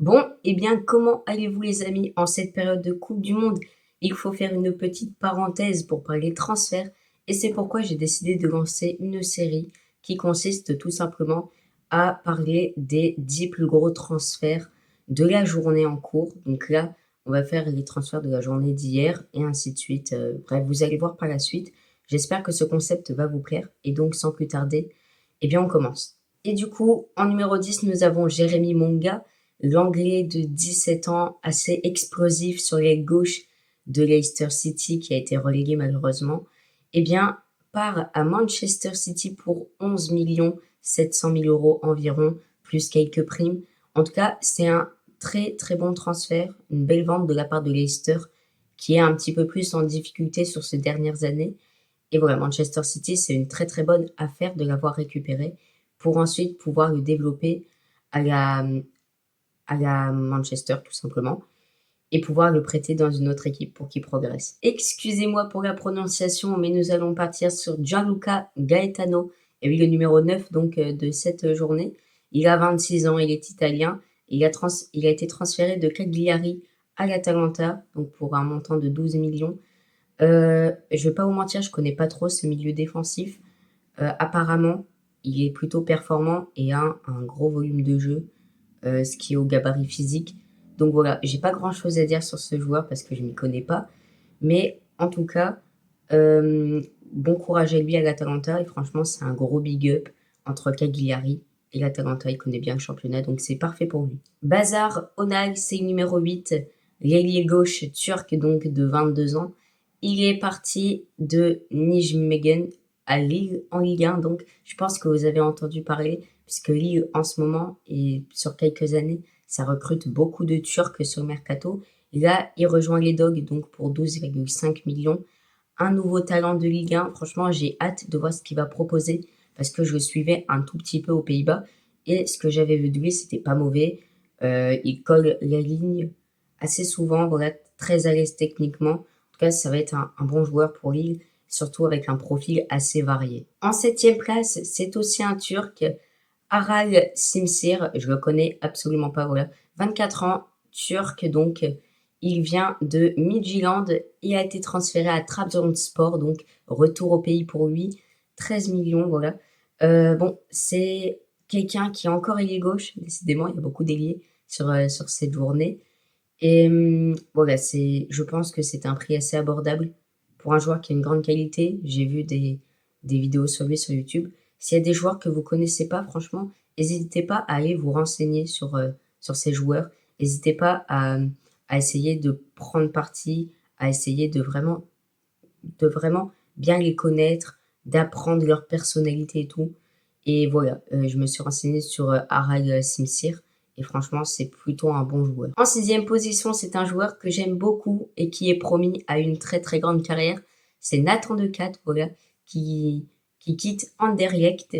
Bon, eh bien, comment allez-vous les amis? En cette période de Coupe du Monde, il faut faire une petite parenthèse pour parler transfert et c'est pourquoi j'ai décidé de lancer une série qui consiste tout simplement à parler des 10 plus gros transferts de la journée en cours. Donc là, on va faire les transferts de la journée d'hier et ainsi de suite. Bref, vous allez voir par la suite. J'espère que ce concept va vous plaire et donc sans plus tarder, eh bien on commence. Et du coup, en numéro 10, nous avons Jérémy Monga, l'Anglais de 17 ans, assez explosif sur l'aile gauche de Leicester City, qui a été relégué malheureusement, eh bien, part à Manchester City pour 11 700 000 euros environ, plus quelques primes. En tout cas, c'est un très très bon transfert, une belle vente de la part de Leicester, qui est un petit peu plus en difficulté sur ces dernières années. Et voilà, Manchester City, c'est une très très bonne affaire de l'avoir récupéré pour ensuite pouvoir le développer à la Manchester tout simplement et pouvoir le prêter dans une autre équipe pour qu'il progresse. Excusez-moi pour la prononciation, mais nous allons partir sur Gianluca Gaetano, et oui, le numéro 9 donc de cette journée. Il a 26 ans, il est italien, il a été transféré de Cagliari à l'Atalanta, donc pour un montant de 12 millions. Je vais pas vous mentir, je connais pas trop ce milieu défensif. Apparemment, il est plutôt performant et a un gros volume de jeu, ce qui est au gabarit physique. Donc voilà, j'ai pas grand chose à dire sur ce joueur parce que je m'y connais pas. Mais en tout cas, bon courage à lui à l'Atalanta. Et franchement, c'est un gros big up entre Cagliari et l'Atalanta. Il connaît bien le championnat, donc c'est parfait pour lui. Bazar Onay, c'est le numéro 8, l'ailier gauche turc donc de 22 ans. Il est parti de Nijmegen à Lille en Ligue 1. Donc je pense que vous avez entendu parler, puisque Lille en ce moment et sur quelques années, ça recrute beaucoup de Turcs sur le mercato. Et là, il rejoint les Dogs donc pour 12,5 millions. Un nouveau talent de Ligue 1. Franchement, j'ai hâte de voir ce qu'il va proposer parce que je le suivais un tout petit peu aux Pays-Bas. Et ce que j'avais vu de lui, c'était pas mauvais. Il colle la ligne assez souvent, voilà, très à l'aise techniquement. En tout cas, ça va être un bon joueur pour Lille, surtout avec un profil assez varié. En septième place, c'est aussi un Turc, Aral Simsir, je le connais absolument pas, voilà. 24 ans, turc, donc il vient de Midtjylland et a été transféré à Trabzonspor, donc retour au pays pour lui, 13 millions, voilà. Bon, c'est quelqu'un qui est encore ailier gauche, décidément, il y a beaucoup d'ailiers sur cette journée. Et voilà, je pense que c'est un prix assez abordable pour un joueur qui a une grande qualité. J'ai vu des vidéos sur lui sur YouTube. S'il y a des joueurs que vous connaissez pas, franchement, n'hésitez pas à aller vous renseigner sur ces joueurs. N'hésitez pas à essayer de prendre parti, à essayer de vraiment bien les connaître, d'apprendre leur personnalité et tout. Et voilà, je me suis renseignée sur Aral Simsir et franchement, c'est plutôt un bon joueur. En sixième position, c'est un joueur que j'aime beaucoup et qui est promis à une très très grande carrière. C'est Nathan Decat, voilà, qui quitte Anderlecht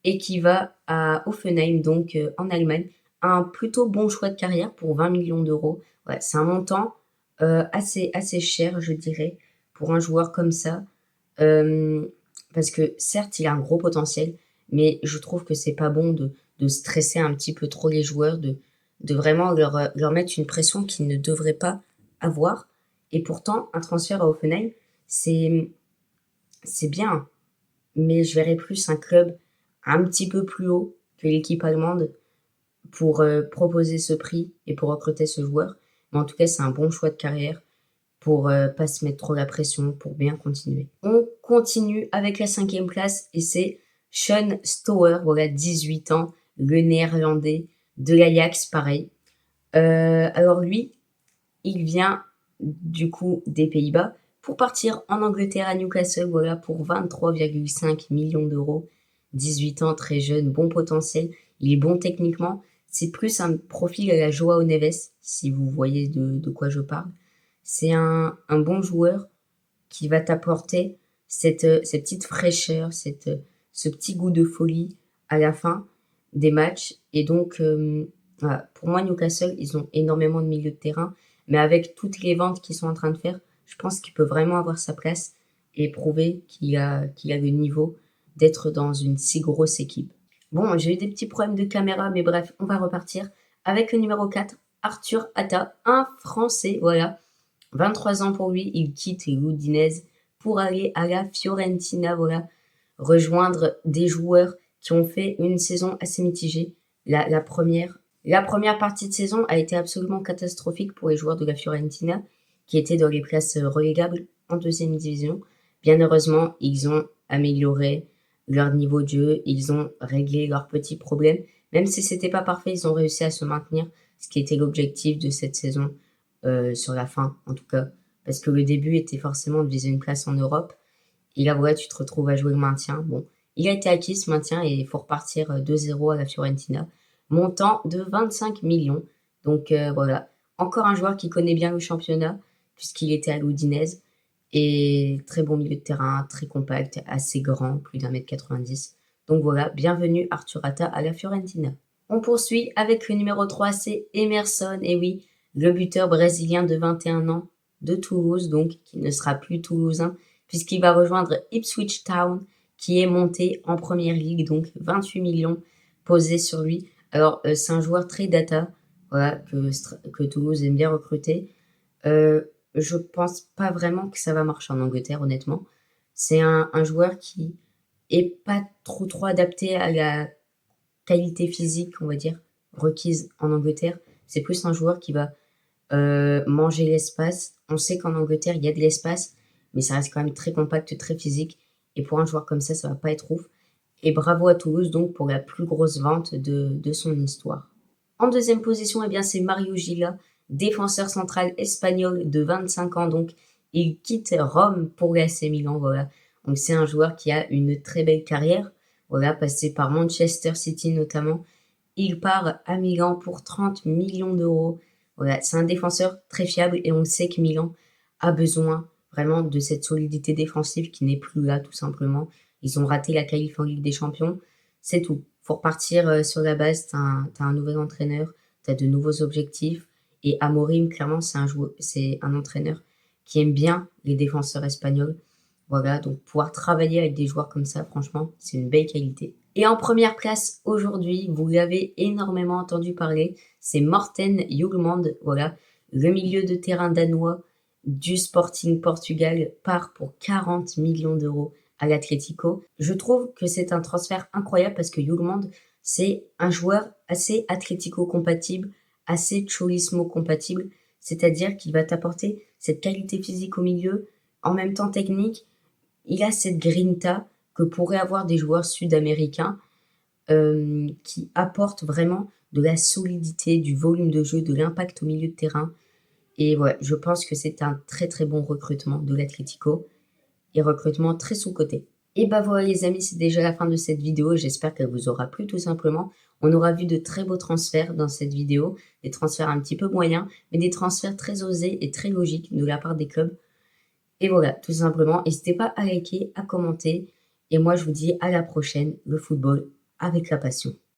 et qui va à Hoffenheim, donc en Allemagne. Un plutôt bon choix de carrière pour 20 millions d'euros. Ouais, c'est un montant assez cher, je dirais, pour un joueur comme ça. Parce que certes, il a un gros potentiel, mais je trouve que c'est pas bon de stresser un petit peu trop les joueurs, de vraiment leur mettre une pression qu'ils ne devraient pas avoir. Et pourtant, un transfert à Hoffenheim, c'est, c'est bien, mais je verrais plus un club un petit peu plus haut que l'équipe allemande pour proposer ce prix et pour recruter ce joueur. Mais en tout cas, c'est un bon choix de carrière pour pas se mettre trop la pression, pour bien continuer. On continue avec la cinquième place et c'est Sean Stower, voilà, 18 ans, le néerlandais de l'Ajax, pareil. Alors lui, il vient du coup des Pays-Bas pour partir en Angleterre à Newcastle, voilà, pour 23,5 millions d'euros. 18 ans, très jeune, bon potentiel, il est bon techniquement. C'est plus un profil à la Joao Neves, si vous voyez de quoi je parle. C'est un bon joueur qui va t'apporter cette petite fraîcheur, ce petit goût de folie à la fin des matchs. Et donc, voilà, pour moi, Newcastle, ils ont énormément de milieu de terrain, mais avec toutes les ventes qu'ils sont en train de faire, je pense qu'il peut vraiment avoir sa place et prouver qu'il a le niveau d'être dans une si grosse équipe. Bon, j'ai eu des petits problèmes de caméra, mais bref, on va repartir Avec le numéro 4, Arthur Atta, un Français, voilà. 23 ans pour lui, il quitte l'Udinese pour aller à la Fiorentina, voilà, rejoindre des joueurs qui ont fait une saison assez mitigée. La première partie de saison a été absolument catastrophique pour les joueurs de la Fiorentina, qui étaient dans les places relégables en deuxième division. Bien heureusement, ils ont amélioré leur niveau de jeu, ils ont réglé leurs petits problèmes. Même si c'était pas parfait, ils ont réussi à se maintenir, ce qui était l'objectif de cette saison, sur la fin en tout cas. Parce que le début était forcément de viser une place en Europe. Et là, voilà, tu te retrouves à jouer le maintien. Bon, il a été acquis ce maintien et il faut repartir 2-0 à la Fiorentina. Montant de 25 millions. Donc voilà, encore un joueur qui connaît bien le championnat, puisqu'il était à l'Udinese. Et très bon milieu de terrain, très compact, assez grand, plus d'1,90 m. Donc voilà, bienvenue Arthur Atta à la Fiorentina. On poursuit avec le numéro 3, c'est Emerson. Et oui, le buteur brésilien de 21 ans de Toulouse, donc qui ne sera plus toulousain, puisqu'il va rejoindre Ipswich Town, qui est monté en première ligue, donc 28 millions posés sur lui. Alors, c'est un joueur très data, voilà, que Toulouse aime bien recruter. Je pense pas vraiment que ça va marcher en Angleterre, honnêtement. C'est un joueur qui est pas trop adapté à la qualité physique, on va dire, requise en Angleterre. C'est plus un joueur qui va manger l'espace. On sait qu'en Angleterre, il y a de l'espace, mais ça reste quand même très compact, très physique. Et pour un joueur comme ça va pas être ouf. Et bravo à Toulouse donc pour la plus grosse vente de son histoire. En deuxième position, eh bien, c'est Mario Gila, défenseur central espagnol de 25 ans. Donc, il quitte Rome pour l'AC Milan. Voilà. Donc, c'est un joueur qui a une très belle carrière. Voilà, passé par Manchester City notamment. Il part à Milan pour 30 millions d'euros. Voilà, c'est un défenseur très fiable et on sait que Milan a besoin vraiment de cette solidité défensive qui n'est plus là tout simplement. Ils ont raté la qualif en Ligue des Champions, c'est tout. Faut repartir sur la base, t'as un nouvel entraîneur, t'as de nouveaux objectifs. Et Amorim, clairement, c'est un entraîneur qui aime bien les défenseurs espagnols. Voilà, donc pouvoir travailler avec des joueurs comme ça, franchement, c'est une belle qualité. Et en première place aujourd'hui, vous l'avez énormément entendu parler, c'est Morten Hjulmand, voilà, le milieu de terrain danois du Sporting Portugal part pour 40 millions d'euros à l'Atlético. Je trouve que c'est un transfert incroyable parce que Hjulmand, c'est un joueur assez Atlético compatible, assez Cholismo compatible, c'est-à-dire qu'il va t'apporter cette qualité physique au milieu, en même temps technique. Il a cette grinta que pourraient avoir des joueurs sud-américains, qui apportent vraiment de la solidité, du volume de jeu, de l'impact au milieu de terrain. Et ouais, je pense que c'est un très très bon recrutement de l'Atlético et recrutement très sous-coté. Et bah voilà les amis, c'est déjà la fin de cette vidéo. J'espère qu'elle vous aura plu tout simplement. On aura vu de très beaux transferts dans cette vidéo, des transferts un petit peu moyens, mais des transferts très osés et très logiques de la part des clubs. Et voilà, tout simplement, n'hésitez pas à liker, à commenter. Et moi, je vous dis à la prochaine, le football avec la passion.